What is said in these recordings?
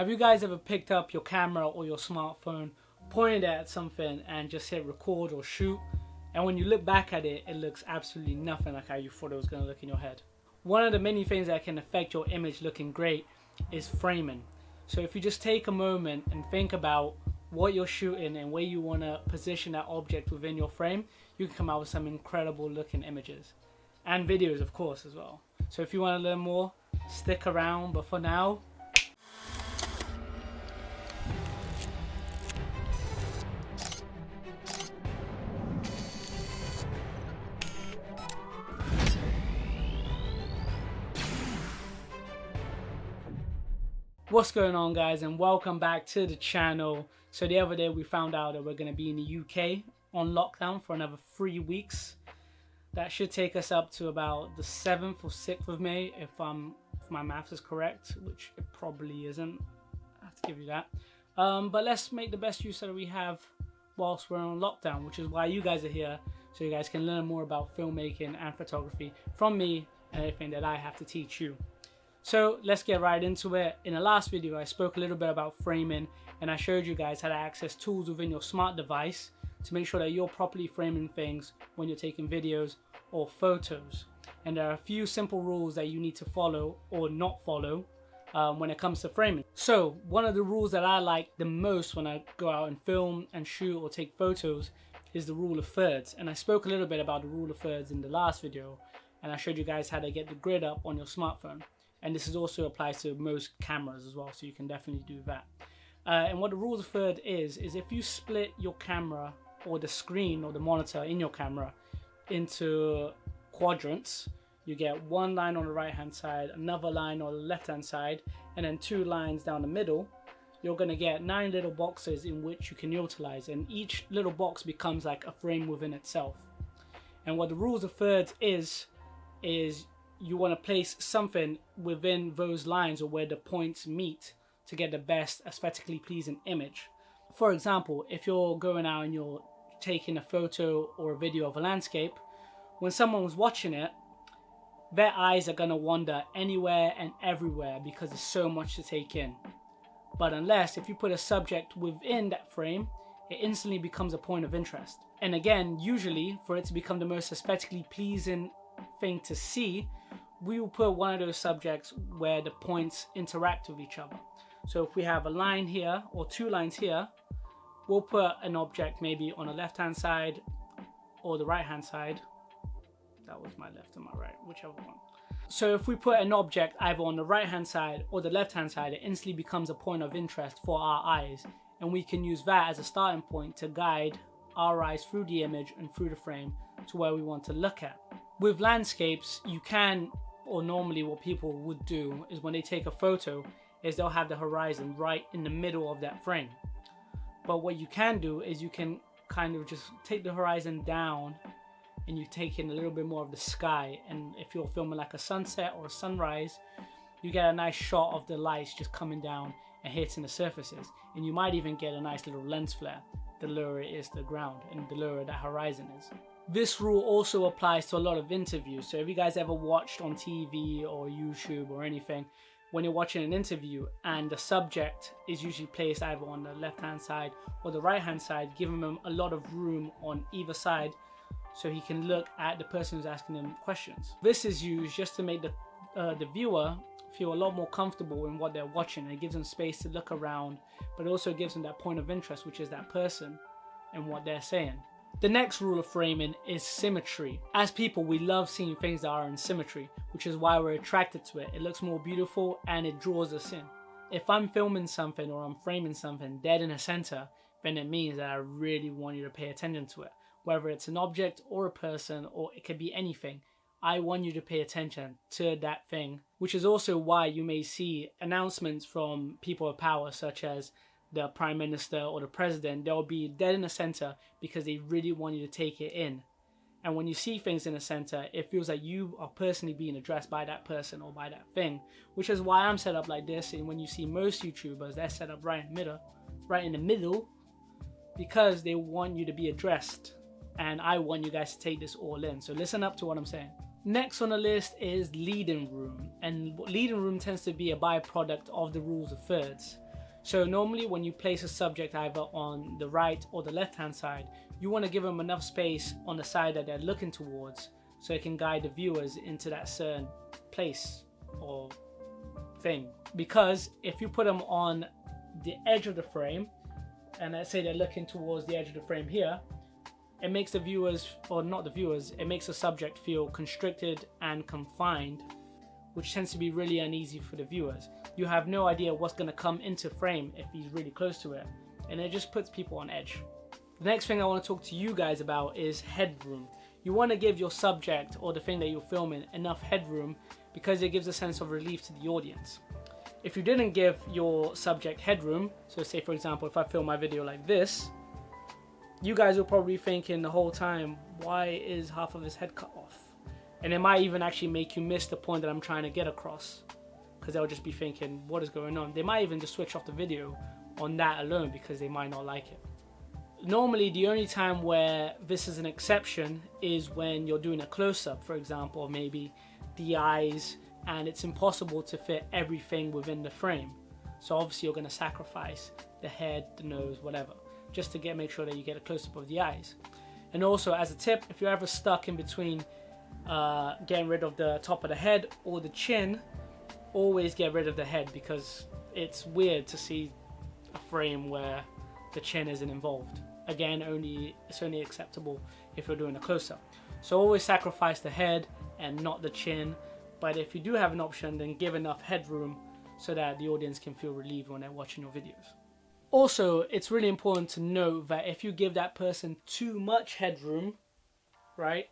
Have you guys ever picked up your camera or your smartphone, pointed at something and just hit record or shoot, and when you look back at it, it looks absolutely nothing like how you thought it was going to look in your head? One of the many things that can affect your image looking great is framing. So if you just take a moment and think about what you're shooting and where you want to position that object within your frame, you can come out with some incredible looking images and videos, of course, as well. So if you want to learn more, stick around, but for now, what's going on, guys, and welcome back to the channel. So the other day we found out that we're going to be in the UK on lockdown for another 3 weeks. That should take us up to about the 7th or 6th of May if my maths is correct, which it probably isn't. I have to give you that. But let's make the best use that we have whilst we're on lockdown, which is why you guys are here, so you guys can learn more about filmmaking and photography from me and everything that I have to teach you. So let's get right into it. In the last video, I spoke a little bit about framing, and I showed you guys how to access tools within your smart device to make sure that you're properly framing things when you're taking videos or photos. And there are a few simple rules that you need to follow or not follow when it comes to framing. So one of the rules that I like the most when I go out and film and shoot or take photos is the rule of thirds. And I spoke a little bit about the rule of thirds in the last video, and I showed you guys how to get the grid up on your smartphone. And this also applies to most cameras as well, so you can definitely do that. And what the rules of third is if you split your camera or the screen or the monitor in your camera into quadrants, you get one line on the right hand side, another line on the left hand side, and then 2 lines down the middle. You're going to get 9 little boxes in which you can utilize, and each little box becomes like a frame within itself. And what the rules of thirds is you want to place something within those lines or where the points meet to get the best aesthetically pleasing image. For example, if you're going out and you're taking a photo or a video of a landscape, when someone's watching it, their eyes are going to wander anywhere and everywhere because there's so much to take in. But unless if you put a subject within that frame, it instantly becomes a point of interest. And again, usually for it to become the most aesthetically pleasing thing to see, we will put one of those subjects where the points interact with each other. So if we have a line here or 2 lines here, we'll put an object maybe on the left hand side or the right hand side. That was my left and my right, whichever one. So if we put an object either on the right hand side or the left hand side, it instantly becomes a point of interest for our eyes, and we can use that as a starting point to guide our eyes through the image and through the frame to where we want to look at. With landscapes, you can, or normally what people would do is when they take a photo is they'll have the horizon right in the middle of that frame. But what you can do is you can kind of just take the horizon down and you take in a little bit more of the sky, and if you're filming like a sunset or a sunrise, you get a nice shot of the lights just coming down and hitting the surfaces, and you might even get a nice little lens flare the lower it is to the ground and the lower that horizon is. This rule also applies to a lot of interviews. So if you guys ever watched on TV or YouTube or anything, when you're watching an interview and the subject is usually placed either on the left hand side or the right hand side, giving them a lot of room on either side so he can look at the person who's asking him questions. This is used just to make the viewer feel a lot more comfortable in what they're watching, and it gives them space to look around, but it also gives them that point of interest, which is that person and what they're saying. The next rule of framing is symmetry. As people, we love seeing things that are in symmetry, which is why we're attracted to it. It looks more beautiful and it draws us in. If I'm filming something or I'm framing something dead in the center, then it means that I really want you to pay attention to it. Whether it's an object or a person, or it could be anything, I want you to pay attention to that thing, which is also why you may see announcements from people of power such as the Prime Minister or the President. They'll be dead in the center because they really want you to take it in. And when you see things in the center, it feels like you are personally being addressed by that person or by that thing, which is why I'm set up like this. And when you see most YouTubers, they're set up right in the middle, because they want you to be addressed. And I want you guys to take this all in. So listen up to what I'm saying. Next on the list is leading room. And leading room tends to be a byproduct of the rules of thirds. So normally when you place a subject either on the right or the left hand side, you want to give them enough space on the side that they're looking towards so it can guide the viewers into that certain place or thing. Because if you put them on the edge of the frame, and let's say they're looking towards the edge of the frame here, it makes the viewers, or not the viewers, it makes the subject feel constricted and confined, which tends to be really uneasy for the viewers. You have no idea what's going to come into frame if he's really close to it, and it just puts people on edge. The next thing I want to talk to you guys about is headroom. You want to give your subject or the thing that you're filming enough headroom because it gives a sense of relief to the audience. If you didn't give your subject headroom, so say for example if I film my video like this, you guys will probably be thinking the whole time, why is half of his head cut off? And it might even actually make you miss the point that I'm trying to get across, because they'll just be thinking, what is going on? They might even just switch off the video on that alone because they might not like it. Normally the only time where this is an exception is when you're doing a close-up, for example, of maybe the eyes, and it's impossible to fit everything within the frame. So obviously you're going to sacrifice the head, the nose, whatever, just to make sure that you get a close-up of the eyes. And also as a tip, if you're ever stuck in between getting rid of the top of the head or the chin, always get rid of the head, because it's weird to see a frame where the chin isn't involved. Again, it's only acceptable if you're doing a close-up. So always sacrifice the head and not the chin. But if you do have an option, then give enough headroom so that the audience can feel relieved when they're watching your videos. Also, it's really important to note that if you give that person too much headroom, right,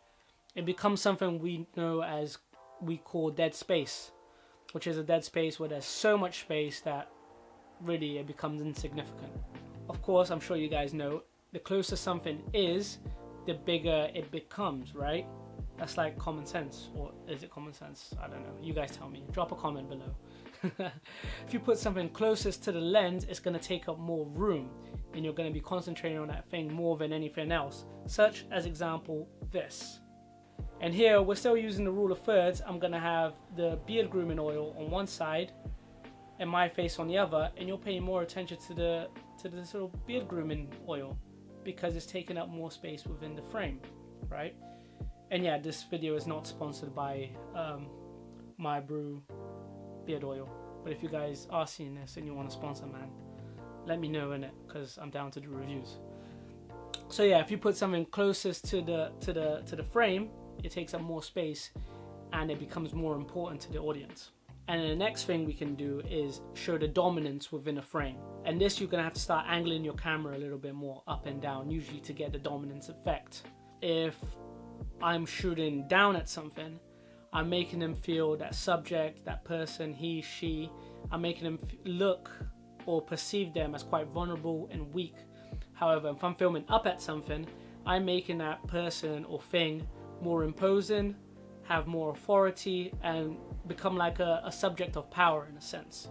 it becomes something we call dead space, which is a dead space where there's so much space that really it becomes insignificant. Of course, I'm sure you guys know, the closer something is, the bigger it becomes, right? That's like common sense, or is it common sense? I don't know. You guys tell me. Drop a comment below. If you put something closest to the lens, it's going to take up more room, and you're going to be concentrating on that thing more than anything else, such as example this. And here we're still using the rule of thirds. I'm going to have the beard grooming oil on one side and my face on the other, and you're paying more attention to the sort of beard grooming oil because it's taking up more space within the frame, right? And yeah, this video is not sponsored by My Brew beard oil, but if you guys are seeing this and you want to sponsor, man, let me know, innit, because I'm down to do reviews. So yeah, if you put something closest to the frame, it takes up more space and it becomes more important to the audience. And then the next thing we can do is show the dominance within a frame. And this, you're going to have to start angling your camera a little bit more up and down, usually to get the dominance effect. If I'm shooting down at something, I'm making them feel that subject, that person, he, she, I'm making them look or perceive them as quite vulnerable and weak. However, if I'm filming up at something, I'm making that person or thing more imposing, have more authority, and become like a subject of power in a sense.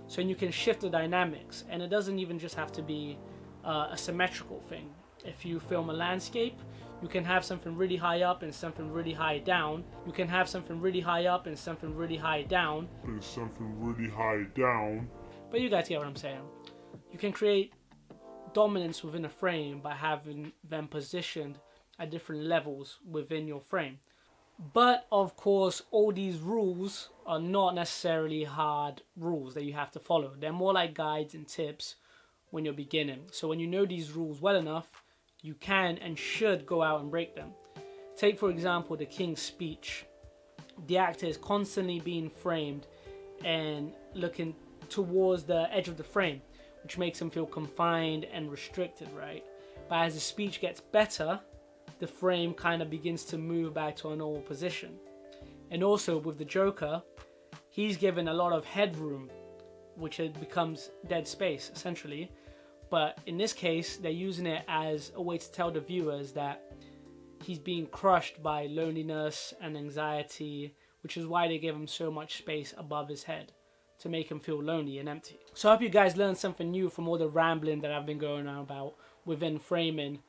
So you can shift the dynamics, and it doesn't even just have to be a symmetrical thing. If you film a landscape, you can have something really high up and something really high down. You can have something really high up and something really high down. And something really high down. But you guys get what I'm saying. You can create dominance within a frame by having them positioned at different levels within your frame. But of course, all these rules are not necessarily hard rules that you have to follow. They're more like guides and tips when you're beginning. So when you know these rules well enough, you can and should go out and break them. Take for example the King's Speech. The actor is constantly being framed and looking towards the edge of the frame, which makes him feel confined and restricted, right? But as the speech gets better, the frame kind of begins to move back to a normal position. And also with the Joker, he's given a lot of headroom, which it becomes dead space essentially. But in this case, they're using it as a way to tell the viewers that he's being crushed by loneliness and anxiety, which is why they give him so much space above his head, to make him feel lonely and empty. So I hope you guys learned something new from all the rambling that I've been going on about within framing.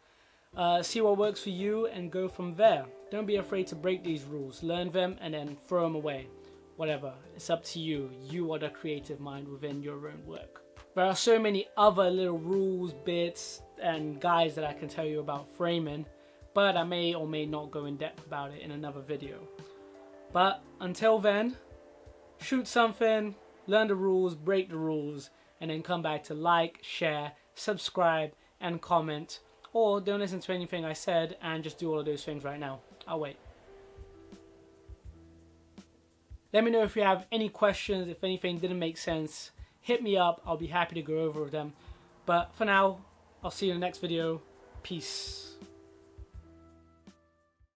See what works for you and go from there. Don't be afraid to break these rules. Learn them and then throw them away. Whatever, it's up to you. You are the creative mind within your own work. There are so many other little rules, bits, and guides that I can tell you about framing, but I may or may not go in depth about it in another video. But until then, shoot something, learn the rules, break the rules, and then come back to like, share, subscribe, and comment. Or don't listen to anything I said and just do all of those things right now. I'll wait. Let me know if you have any questions, if anything didn't make sense. Hit me up, I'll be happy to go over them. But for now, I'll see you in the next video. Peace.